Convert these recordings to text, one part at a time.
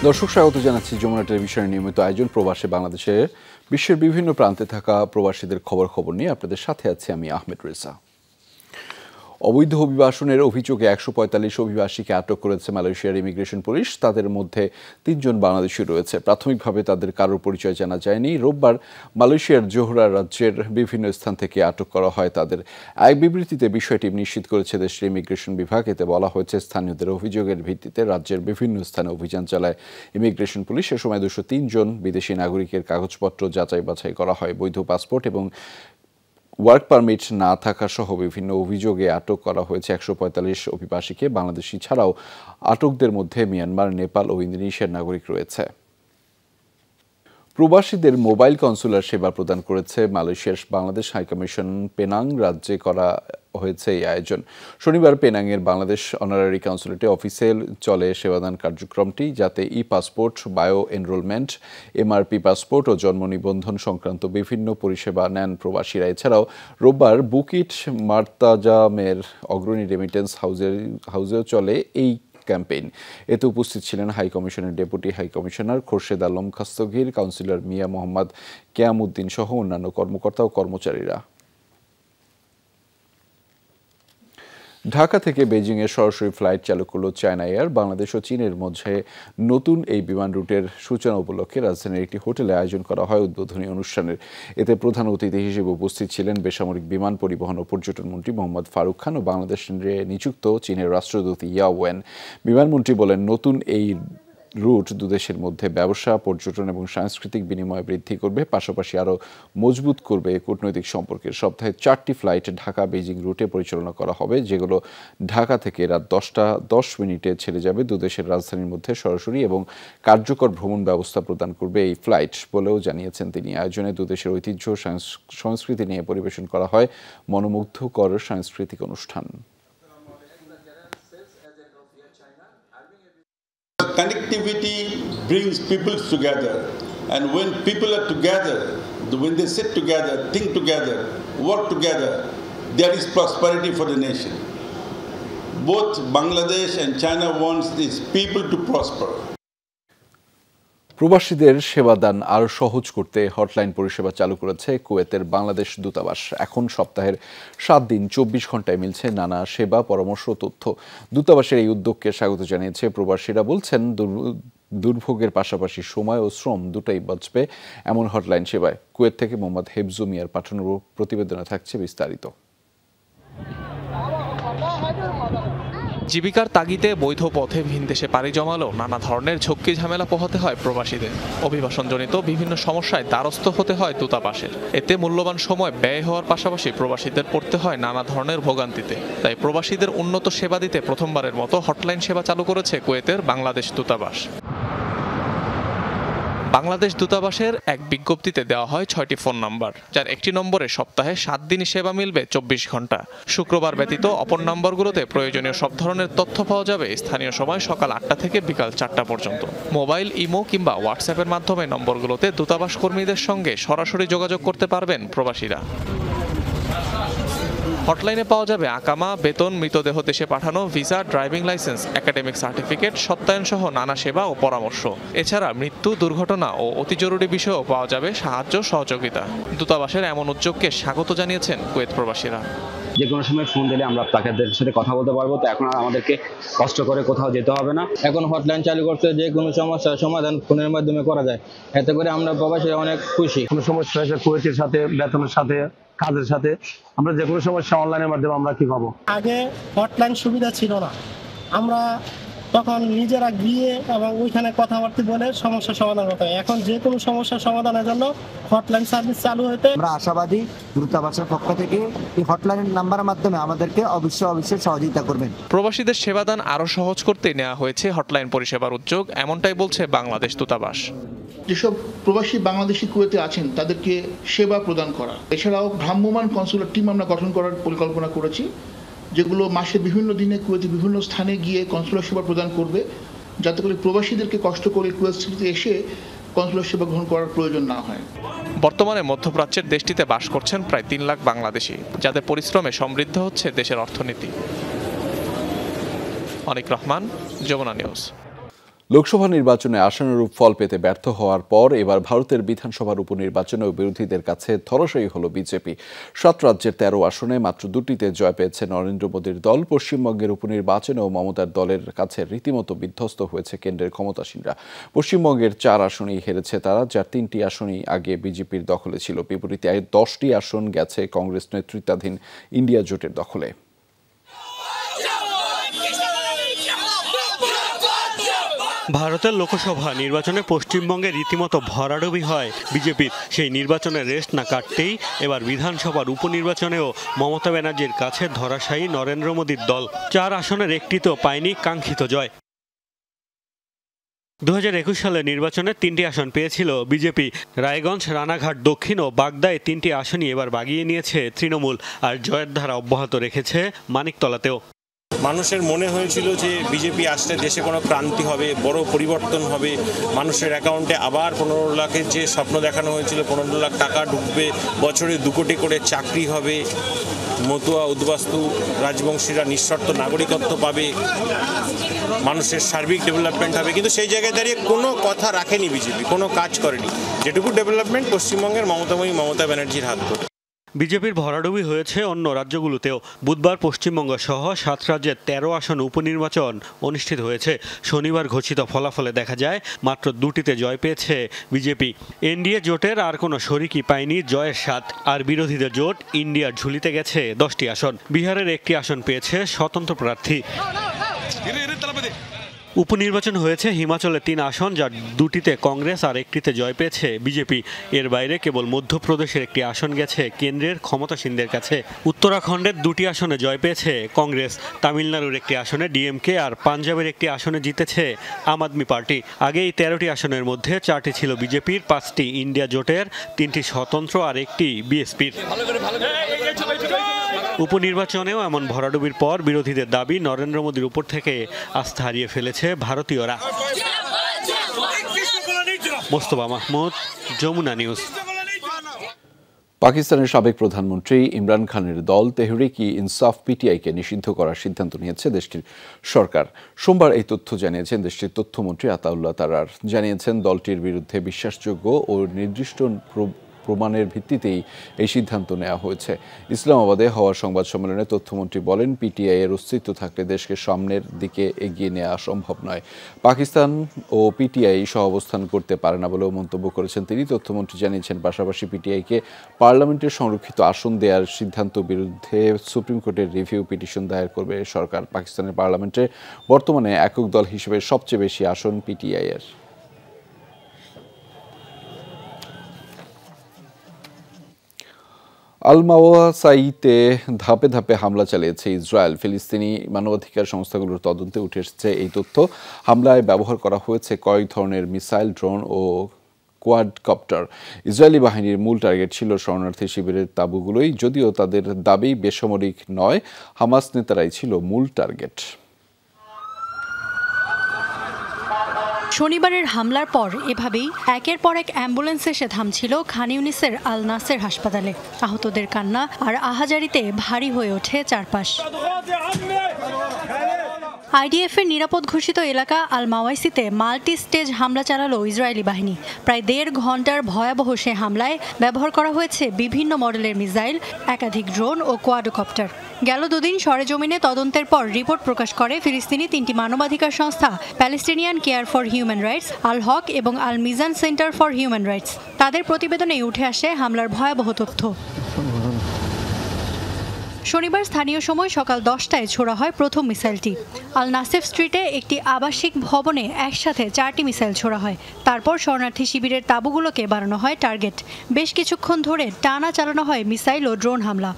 দর্শক স্বাগত জানাচ্ছি যমুনা টেলিভিশনের নিয়মিত আয়োজন প্রবাসে বাংলাদেশে বিশ্বের বিভিন্ন প্রান্তে থাকা প্রবাসীদের খবর নিয়ে আপনাদের সাথে আছি আমি আহমেদ রেজা। অবৈধ অভিবাসনের অভিযোগে ১৪৫ অভিবাসীকে আটক করেছে মালয়েশিয়ার ইমিগ্রেশন পুলিশ। তাদের মধ্যে ৩ জন বাংলাদেশি রয়েছে। প্রাথমিকভাবে তাদের কারোর পরিচয় জানা যায়নি। রোববার মালয়েশিয়ার জোহরা রাজ্যের বিভিন্ন স্থান থেকে আটক করা হয় তাদের। এক বিবৃতিতে বিষয়টি নিশ্চিত করেছে দেশের ইমিগ্রেশন বিভাগ। এতে বলা হয়েছে, স্থানীয়দের অভিযোগের ভিত্তিতে রাজ্যের বিভিন্ন স্থানে অভিযান চালায় ইমিগ্রেশন পুলিশ। এ সময় ২০৩ জন বিদেশি নাগরিকের কাগজপত্র যাচাই বাছাই করা হয়। বৈধ পাসপোর্ট এবং ওয়ার্ক পারমিট না থাকা সহ বিভিন্ন অভিযোগে আটক করা হয়েছে ১৪৫ অভিবাসীকে। বাংলাদেশি ছাড়াও আটকদের মধ্যে মিয়ানমার, নেপাল ও ইন্দোনেশিয়ার নাগরিক রয়েছে। প্রবাসীদের মোবাইল কনসুলার সেবা প্রদান করেছে মালয়েশিয়ার বাংলাদেশ হাইকমিশন। পেনাং রাজ্যে করা হয়েছে এই আয়োজন। শনিবার পেনাংয়ের বাংলাদেশ অনারারি কনসুলেটে অফিসে চলে সেবাদান কার্যক্রমটি, যাতে e passport, bio enrolment, MRP passport ও জন্ম নিবন্ধন সংক্রান্ত বিভিন্ন পরিষেবা নেন প্রবাসীরা। এছাড়াও রোববার বুকিট মার্তাজামের অগ্রণী রেমিটেন্স হাউসেও চলে এই ক্যাম্পেইন। এতে উপস্থিত ছিলেন হাই কমিশনের deputy high commissioner Khorshed Alam Khastagir, councillor Mia Mohammad Keyamuddin সহ অন্যান্য কর্মকর্তা ও কর্মচারীরা। ঢাকা থেকে বেজিংয়ের সরাসরি ফ্লাইট চালু করল চায়না এয়ার। বাংলাদেশ ও চীনের মধ্যে নতুন এই বিমান রুটের সূচনা উপলক্ষে রাজধানীর একটি হোটেলে আয়োজন করা হয় উদ্বোধনী অনুষ্ঠানের। এতে প্রধান অতিথি হিসেবে উপস্থিত ছিলেন বেসামরিক বিমান পরিবহন ও পর্যটন মন্ত্রী মোহাম্মদ ফারুক খান ও বাংলাদেশে নিযুক্ত চীনের রাষ্ট্রদূত ইয়া ওয়েন। বিমানমন্ত্রী বলেন, নতুন এই রুট দুদেশের মধ্যে ব্যবসা, পর্যটন এবং সাংস্কৃতিক বিনিময় বৃদ্ধি করবে, পাশাপাশি আরও মজবুত করবে কূটনৈতিক সম্পর্কের। সপ্তাহে 4টি ফ্লাইট ঢাকা বেজিং রুটে পরিচালনা করা হবে, যেগুলো ঢাকা থেকে রাত 10টা 10 মিনিটে ছেড়ে যাবে। দুদেশের রাজধানীর মধ্যে সরাসরি এবং কার্যকর ভ্রমণ ব্যবস্থা প্রদান করবে এই ফ্লাইট বলেও জানিয়েছেন তিনি। আয়োজনে দুদেশের ঐতিহ্য সংস্কৃতি নিয়ে পরিবেশন করা হয় মনোমুগ্ধকর সাংস্কৃতিক অনুষ্ঠান। Connectivity brings people together, and when people are together, when they sit together, think together, work together, there is prosperity for the nation. Both Bangladesh and China wants these people to prosper. প্রবাসীদের সেবাদান আরও সহজ করতে hotline পরিষেবা চালু করেছে কুয়েতের বাংলাদেশ দূতাবাস। এখন সপ্তাহের 7 দিন 24 ঘন্টায় মিলছে নানা সেবা, পরামর্শ ও তথ্য। দূতাবাসের এই উদ্যোগকে স্বাগত জানিয়েছে প্রবাসীরা। বলছেন, দুর্ভোগের পাশাপাশি সময় ও শ্রম দুটাই বাঁচবে এমন হটলাইন সেবায়। কুয়েত থেকে মোহাম্মদ হেফজু মিয়ার পাঠানো প্রতিবেদনে থাকছে বিস্তারিত। জীবিকার তাগিদে বৈধ পথে ভিন দেশে পাড়ি জমালেও নানা ধরনের ঝক্কি ঝামেলা পোহাতে হয় প্রবাসীদের। অভিবাসনজনিত বিভিন্ন সমস্যায় দ্বারস্থ হতে হয় দূতাবাসের। এতে মূল্যবান সময় ব্যয় হওয়ার পাশাপাশি প্রবাসীদের পড়তে হয় নানা ধরনের ভোগান্তিতে। তাই প্রবাসীদের উন্নত সেবা দিতে প্রথমবারের মতো হটলাইন সেবা চালু করেছে কুয়েতের বাংলাদেশ দূতাবাস। বাংলাদেশ দূতাবাসের এক বিজ্ঞপ্তিতে দেওয়া হয় 6টি ফোন নাম্বার, যার একটি নম্বরে সপ্তাহে 7 দিনই সেবা মিলবে 24 ঘন্টা। শুক্রবার ব্যতীত অপর নম্বরগুলোতে প্রয়োজনীয় সব ধরনের তথ্য পাওয়া যাবে স্থানীয় সময় সকাল 8টা থেকে বিকাল 4টা পর্যন্ত। মোবাইল, ইমো কিংবা হোয়াটসঅ্যাপের মাধ্যমে নম্বরগুলোতে দূতাবাস কর্মীদের সঙ্গে সরাসরি যোগাযোগ করতে পারবেন প্রবাসীরা। হটলাইনে পাওয়া যাবে আকামা, বেতন, মৃতদেহ দেশে পাঠানো, visa, driving licence, academic certificate, সত্যায়ন সহ নানা সেবা ও পরামর্শ। এছাড়া মৃত্যু, দুর্ঘটনা ও অতি জরুরি বিষয়েও পাওয়া যাবে সাহায্য সহযোগিতা। দূতাবাসের এমন উদ্যোগকে স্বাগত জানিয়েছেন কুয়েত প্রবাসীরা। যে কোনো সময় ফোন দিলে আমরা তাদের সাথে কথা বলতে পারবো, তো এখন আর আমাদেরকে কষ্ট করে কোথাও যেতে হবে না। এখন হটলাইন চালু করতে যে কোনো সমস্যার সমাধান ফোনের মাধ্যমে করা যায়। এতে করে আমরা প্রবাসীরা অনেক খুশি। কোনো সমস্যা হয়েছে কুয়েতের সাথে, বেতনের সাথে, কাজের সাথে, আমরা যে কোনো সমস্যা অনলাইনের মাধ্যমে আমরা কি পাবো। আগে হটলাইন সুবিধা ছিল না, আমরা তখন নিজেরা গিয়ে এবং ওইখানে কথাবার্তা বলে সমস্যা সমাধান করতে হয়। এখন যে কোনো সমস্যার সমাধানের জন্য হটলাইন সার্ভিস চালু হতে আমরা আশাবাদী দূতাবাসের পক্ষ থেকে এই হটলাইন নাম্বারের মাধ্যমে আমাদেরকে অবশ্যই সহযোগিতা করবেন। প্রবাসীদের সেবাদান আরও সহজ করতে নেওয়া হয়েছে হটলাইন পরিষেবার উদ্যোগ, এমনটাই বলছে বাংলাদেশ দূতাবাস। যেসব প্রবাসী বাংলাদেশি কুয়েতে আছেন তাদেরকে সেবা প্রদান করা, এছাড়াও ভ্রাম্যমাণ কনসুলার টিম আমরা গঠন করার পরিকল্পনা করেছি, যেগুলো মাসে বিভিন্ন দিনে কুয়েতে বিভিন্ন স্থানে গিয়ে কনসুলার সেবা প্রদান করবে, যাতে করে প্রবাসীদেরকে কষ্ট করে কুয়েত সিটিতে এসে কনসুলার সেবা গ্রহণ করার প্রয়োজন না হয়। বর্তমানে মধ্যপ্রাচ্যের দেশটিতে বাস করছেন প্রায় 3 লাখ বাংলাদেশি, যাদের পরিশ্রমে সমৃদ্ধ হচ্ছে দেশের অর্থনীতি। অনিক রহমান, যমুনা নিউজ। লোকসভা নির্বাচনে আশানুরূপ ফল পেতে ব্যর্থ হওয়ার পর এবার ভারতের বিধানসভার উপনির্বাচনেও বিরোধীদের কাছে ধরাশায়ী হল বিজেপি। ৭ রাজ্যের ১৩ আসনে মাত্র ২টিতে জয় পেয়েছে নরেন্দ্র মোদীর দল। পশ্চিমবঙ্গের উপনির্বাচনেও মমতার দলের কাছে রীতিমতো বিধ্বস্ত হয়েছে কেন্দ্রের ক্ষমতাসীনরা। পশ্চিমবঙ্গের ৪ আসনেই হেরেছে তারা, যার ৩টি আসনই আগে বিজেপির দখলে ছিল। বিপরীতে ১০টি আসন গেছে কংগ্রেস নেতৃত্বাধীন ইন্ডিয়া জোটের দখলে। ভারতের লোকসভা নির্বাচনে পশ্চিমবঙ্গে রীতিমতো ভরাডুবি হয় বিজেপির। সেই নির্বাচনের রেস্ট না কাটতেই এবার বিধানসভার উপনির্বাচনেও মমতা ব্যানার্জির কাছে ধরাশায়ী নরেন্দ্র মোদীর দল। ৪ আসনের একটিতেও পায়নি কাঙ্ক্ষিত জয়। ২০২১ সালের নির্বাচনে ৩টি আসন পেয়েছিল বিজেপি। রায়গঞ্জ, রানাঘাট দক্ষিণ ও বাগদায় ৩টি আসনই এবার বাগিয়ে নিয়েছে তৃণমূল, আর জয়ের ধারা অব্যাহত রেখেছে মানিকতলাতেও। মানুষের মনে হয়েছিল যে বিজেপি আসলে দেশে কোনো ক্রান্তি হবে, বড় পরিবর্তন হবে, মানুষের অ্যাকাউন্টে আবার ১৫ লাখের যে স্বপ্ন দেখানো হয়েছিল, ১৫ লাখ টাকা ঢুকবে, বছরে ২ কোটি করে চাকরি হবে, মতুয়া উদ্বাস্তু রাজবংশীরা নিঃশর্ত নাগরিকত্ব পাবে, মানুষের সার্বিক ডেভেলপমেন্ট হবে। কিন্তু সেই জায়গায় দাঁড়িয়ে কোনো কথা রাখেনি বিজেপি, কোনো কাজ করেনি। যেটুকু ডেভেলপমেন্ট পশ্চিমবঙ্গের মমতা ব্যানার্জির হাত ধরে। বিজেপির ভরাডুবি হয়েছে অন্য রাজ্যগুলোতেও। বুধবার পশ্চিমবঙ্গ সহ ৭ রাজ্যের ১৩ আসন উপনির্বাচন অনুষ্ঠিত হয়েছে। শনিবার ঘোষিত ফলাফলে দেখা যায় মাত্র ২টিতে জয় পেয়েছে বিজেপি। এনডিএ জোটের আর কোনো শরিকই পায়নি জয়ের স্বাদ। আর বিরোধীদের জোট ইন্ডিয়ার ঝুলিতে গেছে 10টি আসন। বিহারের 1টি আসন পেয়েছে স্বতন্ত্র প্রার্থী। উপনির্বাচন হয়েছে হিমাচলে 3 আসন, যার 2টিতে কংগ্রেস আর 1টিতে জয় পেয়েছে বিজেপি। এর বাইরে কেবল মধ্যপ্রদেশের 1টি আসন গেছে কেন্দ্রের ক্ষমতাসীনদের কাছে। উত্তরাখণ্ডের 2টি আসনে জয় পেয়েছে কংগ্রেস। তামিলনাড়ুর 1টি আসনে ডিএমকে আর পাঞ্জাবের 1টি আসনে জিতেছে আম আদমি পার্টি। আগে এই 13টি আসনের মধ্যে 4টি ছিল বিজেপির, 5টি ইন্ডিয়া জোটের, 3টি স্বতন্ত্র আর 1টি বিএসপির। উপনির্বাচনেও এমন ভরাডুবির পর বিরোধীদের দাবি নরেন্দ্র মোদীর উপর থেকে আস্থা হারিয়ে ফেলেছে ভারতীয়রা। মোস্তফা মাহমুদ, যমুনা নিউজ। পাকিস্তানের সাবেক প্রধানমন্ত্রী ইমরান খানের দল তেহরিক-ই-ইনসাফ পিটিআইকে নিষিদ্ধ করার সিদ্ধান্ত নিয়েছে দেশটির সরকার। সোমবার এই তথ্য জানিয়েছেন দেশটির তথ্যমন্ত্রী আতাউল্লাহ তারার। জানিয়েছেন দলটির বিরুদ্ধে বিশ্বাসযোগ্য ও নির্দিষ্ট প্রমাণের ভিত্তিতেই এই সিদ্ধান্ত নেওয়া হয়েছে। ইসলামাবাদে হওয়া সংবাদ সম্মেলনে তথ্যমন্ত্রী বলেন, পিটিআই এর অস্তিত্ব থাকলে দেশকে সামনের দিকে এগিয়ে নেওয়া সম্ভব নয়। পাকিস্তান ও পিটিআই সহাবস্থান করতে পারে না বলেও মন্তব্য করেছেন তিনি। তথ্যমন্ত্রী জানিয়েছেন, পাশাপাশি পিটিআইকে পার্লামেন্টের সংরক্ষিত আসন দেওয়ার সিদ্ধান্ত বিরুদ্ধে সুপ্রিম কোর্টের রিভিউ পিটিশন দায়ের করবে সরকার। পাকিস্তানের পার্লামেন্টে বর্তমানে একক দল হিসেবে সবচেয়ে বেশি আসন পিটিআই এর। আল-মাওয়াসাইতে ধাপে ধাপে হামলা চালিয়েছে ইসরায়েল। ফিলিস্তিনি মানবাধিকার সংস্থাগুলোর তদন্তে উঠে এসেছে এই তথ্য। হামলায় ব্যবহার করা হয়েছে কয়েক ধরনের মিসাইল, ড্রোন ও কোয়াডকপ্টার। ইসরায়েলি বাহিনীর মূল টার্গেট ছিল শরণার্থী শিবিরের তাঁবুগুলোই, যদিও তাদের দাবি বেসামরিক নয়, হামাস নেতারাই ছিল মূল টার্গেট। শনিবারের হামলার পর এভাবেই একের পর এক অ্যাম্বুলেন্স এসে থামছিল খান ইউনিসের আল নাসের হাসপাতালে। আহতদের কান্না আর আহাজারিতে ভারী হয়ে ওঠে চারপাশ। আইডিএফের নিরাপদ ঘোষিত এলাকা আল মাওয়াইসিতে মাল্টি স্টেজ হামলা চালালো ইসরায়েলি বাহিনী। প্রায় 1.5 ঘন্টার ভয়াবহ সে হামলায় ব্যবহার করা হয়েছে বিভিন্ন মডেলের মিসাইল, একাধিক ড্রোন ও কোয়াডকপ্টার। গেল 2 দিন সরেজমিনে তদন্তের পর রিপোর্ট প্রকাশ করে ফিলিস্তিনি 3টি মানবাধিকার সংস্থা, Palestinian care for human rights, Al Haq এবং Al Mezan centre for human rights. তাদের প্রতিবেদনেই উঠে আসে হামলার ভয়াবহ তথ্য। শনিবার স্থানীয় সময় সকাল 10টায় ছোড়া হয় প্রথম মিসাইলটি। আল নাসেফ স্ট্রিটে একটি আবাসিক ভবনে একসাথে 4টি মিসাইল ছোড়া হয়। তারপর শরণার্থী শিবিরের তাঁবুগুলোকে বানানো হয় টার্গেট। বেশ কিছুক্ষণ ধরে টানা চালানো হয় মিসাইল ও ড্রোন হামলা।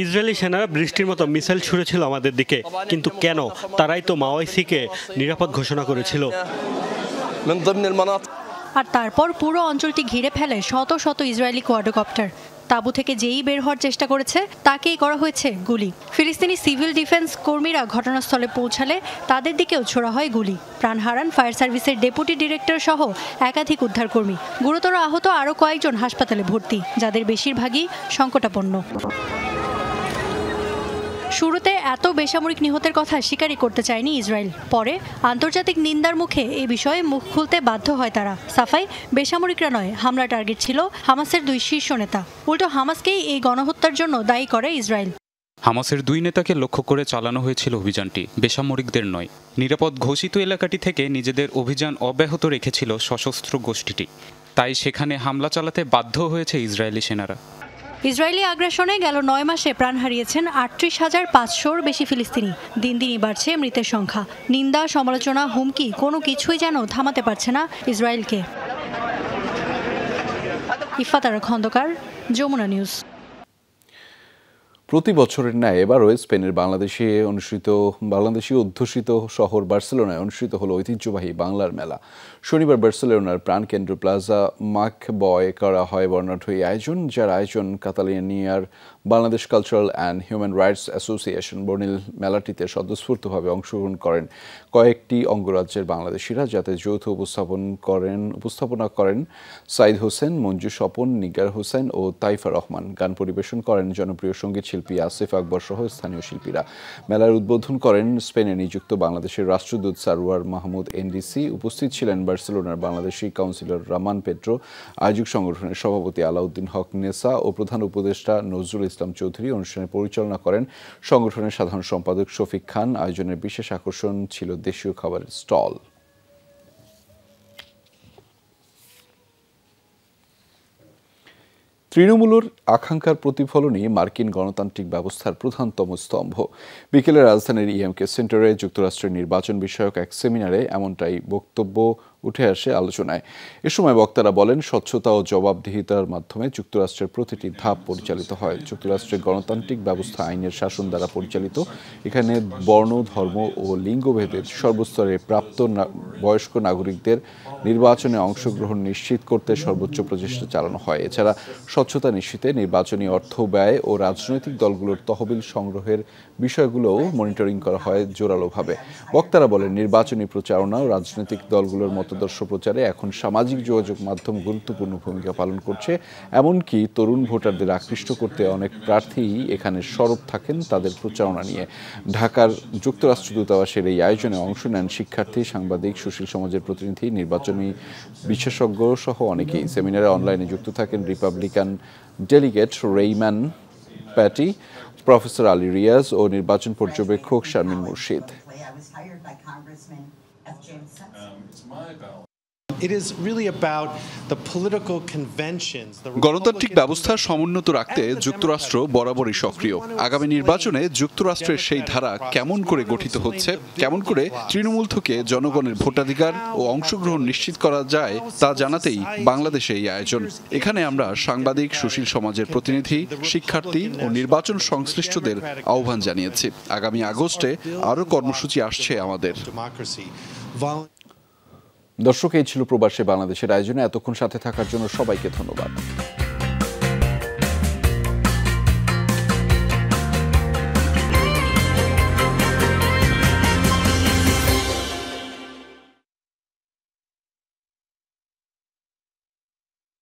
ইসরায়েলি সেনারা বৃষ্টির মতো মিসাইল ছুড়েছিল আমাদের দিকে, কিন্তু কেন? তারাই তো মাওয়াইসিকে নিরাপদ ঘোষণা করেছিল। আর তারপর পুরো অঞ্চলটি ঘিরে ফেলে শত শত ইসরায়েলি কোয়াডকপ্টার। তাঁবু থেকে যেই বের হওয়ার চেষ্টা করেছে তাকেই করা হয়েছে গুলি। ফিলিস্তিনি সিভিল ডিফেন্স কর্মীরা ঘটনাস্থলে পৌঁছালে তাদের দিকেও ছোড়া হয় গুলি। প্রাণ হারান ফায়ার সার্ভিসের ডেপুটি ডিরেক্টর সহ একাধিক উদ্ধারকর্মী। গুরুতর আহত আরও কয়েকজন হাসপাতালে ভর্তি, যাদের বেশিরভাগই সংকটাপন্ন। শুরুতে এত বেসামরিক নিহতের কথা স্বীকারই করতে চায়নি ইসরায়েল। পরে আন্তর্জাতিক নিন্দার মুখে এ বিষয়ে মুখ খুলতে বাধ্য হয় তারা। সাফাই, বেসামরিকরা নয়, হামলা টার্গেট ছিল হামাসের 2 শীর্ষ নেতা। উল্টো হামাসকেই এই গণহত্যার জন্য দায়ী করে ইসরায়েল। হামাসের 2 নেতাকে লক্ষ্য করে চালানো হয়েছিল অভিযানটি, বেসামরিকদের নয়। নিরাপদ ঘোষিত এলাকাটি থেকে নিজেদের অভিযান অব্যাহত রেখেছিল সশস্ত্র গোষ্ঠীটি, তাই সেখানে হামলা চালাতে বাধ্য হয়েছে ইসরায়েলি সেনারা। ইসরায়েলি আগ্রাসনে গেল 9 মাসে প্রাণ হারিয়েছেন 38,500-র বেশি ফিলিস্তিনি। দিন দিনই বাড়ছে মৃতের সংখ্যা। নিন্দা, সমালোচনা, হুমকি কোনো কিছুই যেন থামাতে পারছে না ইসরায়েলকে। ইফাতারা খন্দকার, যমুনা নিউজ। প্রতি বছরের ন্যায় এবারও স্পেনের বাংলাদেশি অধ্যুষিত শহর বার্সেলোনায় অনুষ্ঠিত হলো ঐতিহ্যবাহী বাংলার মেলা। শনিবার বার্সেলোনার প্রাণকেন্দ্র প্লাজা মাকবয়ে করা হয় বর্ণাঢ্য এই আয়োজন, যার আয়োজন কাতালোনিয়ার Bangladesh cultural and human rights association. বর্ণিল মেলাটিতে স্বতঃস্ফূর্তভাবে অংশগ্রহণ করেন কয়েকটি অঙ্গরাজ্যের বাংলাদেশিরা, যাতে যৌথ উপস্থাপনা করেন সাইদ হোসেন, মঞ্জু স্বপন, নিগার হোসেন ও তাইফা রহমান। গান পরিবেশন করেন জনপ্রিয় সঙ্গীত শিল্পী আসিফ আকবর সহ স্থানীয় শিল্পীরা। মেলার উদ্বোধন করেন স্পেনে নিযুক্ত বাংলাদেশের রাষ্ট্রদূত সারওয়ার মাহমুদ এনডিসি। উপস্থিত ছিলেন বার্সেলোনার বাংলাদেশি কাউন্সিলর রামান পেড্রো, আয়োজক সংগঠনের সভাপতি আলাউদ্দিন হক নেসা ও প্রধান উপদেষ্টা নজরুল ইসলাম চৌধুরী। অনুষ্ঠানে পরিচালনা করেন সংগঠনের সাধারণ সম্পাদক শফিক খান। আয়োজনের বিশেষ আকর্ষণ ছিল দেশীয় খাবারের স্টল। তৃণমূলের আকাঙ্ক্ষার প্রতিফলনই মার্কিন গণতান্ত্রিক ব্যবস্থার প্রধানতম স্তম্ভ। বিকেলে রাজধানীর ইএমকে সেন্টারে যুক্তরাষ্ট্রের নির্বাচন বিষয়ক এক সেমিনারে এমনটাই বক্তব্য উঠে আসে আলোচনায়। এ সময় বক্তারা বলেন, স্বচ্ছতা ও জবাবদিহিতার মাধ্যমে যুক্তরাষ্ট্রের প্রতিটি ধাপ পরিচালিত হয়। যুক্তরাষ্ট্রের গণতান্ত্রিক ব্যবস্থা আইনের শাসন দ্বারা পরিচালিত। এখানে বর্ণ, ধর্ম ও লিঙ্গভেদের সর্বস্তরে প্রাপ্ত বয়স্ক নাগরিকদের নির্বাচনে অংশগ্রহণ নিশ্চিত করতে সর্বোচ্চ প্রচেষ্টা চালানো হয়। এছাড়া স্বচ্ছতা নিশ্চিতে নির্বাচনী অর্থ ব্যয় ও রাজনৈতিক দলগুলোর তহবিল সংগ্রহের বিষয়গুলোও মনিটরিং করা হয় জোরালোভাবে। বক্তারা বলেন, নির্বাচনী প্রচারণা ও রাজনৈতিক দলগুলোর মতাদর্শ প্রচারে এখন সামাজিক যোগাযোগ মাধ্যম গুরুত্বপূর্ণ ভূমিকা পালন করছে। এমনকি তরুণ ভোটারদের আকৃষ্ট করতে অনেক প্রার্থীই এখানে সরব থাকেন তাদের প্রচারণা নিয়ে। ঢাকার যুক্তরাষ্ট্র দূতাবাসের এই আয়োজনে অংশ নেন শিক্ষার্থী, সাংবাদিক, সুশীল সমাজের প্রতিনিধি, নির্বাচনী বিশেষজ্ঞ সহ অনেকেই। সেমিনারে অনলাইনে যুক্ত থাকেন Republican delegate Raiman Patty, professor Ali Riaz ও নির্বাচন পর্যবেক্ষক শারমিন মুর্শিদ। গণতান্ত্রিক ব্যবস্থা সমুন্নত রাখতে যুক্তরাষ্ট্র বরাবরই সক্রিয়। আগামী নির্বাচনে যুক্তরাষ্ট্রের সেই ধারা কেমন করে গঠিত হচ্ছে, কেমন করে তৃণমূল থেকে জনগণের ভোটাধিকার ও অংশগ্রহণ নিশ্চিত করা যায় তা জানাতেই বাংলাদেশে এই আয়োজন। এখানে আমরা সাংবাদিক, সুশীল সমাজের প্রতিনিধি, শিক্ষার্থী ও নির্বাচন সংশ্লিষ্টদের আহ্বান জানিয়েছি। আগামী আগস্টে আরও কর্মসূচি আসছে আমাদের। দর্শক, এই ছিল প্রবাসী বাংলাদেশের আয়োজনে। এতক্ষণ সাথে থাকার জন্য সবাইকে ধন্যবাদ।